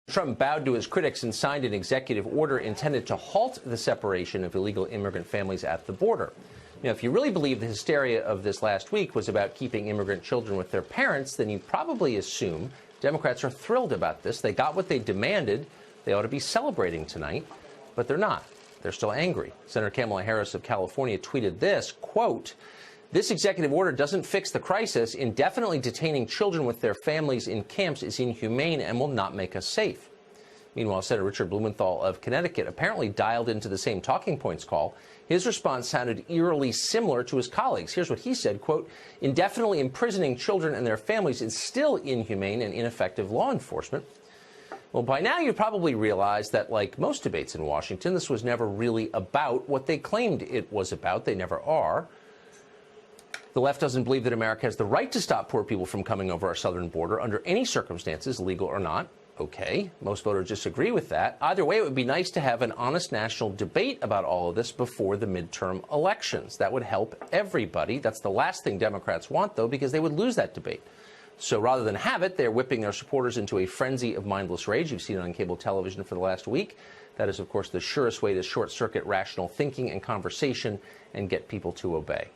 Trump bowed to his critics and signed an executive order intended to halt the separation of illegal immigrant families at the border. Now, if you really believe the hysteria of this last week was about keeping immigrant children with their parents, then you probably assume Democrats are thrilled about this. They got what they demanded. They ought to be celebrating tonight, but they're not. They're still angry. Senator Kamala Harris of California tweeted this, quote, "This executive order doesn't fix the crisis. Indefinitely detaining children with their families in camps is inhumane and will not make us safe." Meanwhile, Senator Richard Blumenthal of Connecticut apparently dialed into the same talking points call. His response sounded eerily similar to his colleagues. Here's what he said, quote, "Indefinitely imprisoning children and their families is still inhumane and ineffective law enforcement." Well, by now you probably realize that, like most debates in Washington, this was never really about what they claimed it was about. They never are. The left doesn't believe that America has the right to stop poor people from coming over our southern border under any circumstances, legal or not. Okay, most voters disagree with that. Either way, it would be nice to have an honest national debate about all of this before the midterm elections. That would help everybody. That's the last thing Democrats want, though, because they would lose that debate. So rather than have it, they're whipping their supporters into a frenzy of mindless rage. You've seen it on cable television for the last week. That is, of course, the surest way to short-circuit rational thinking and conversation and get people to obey.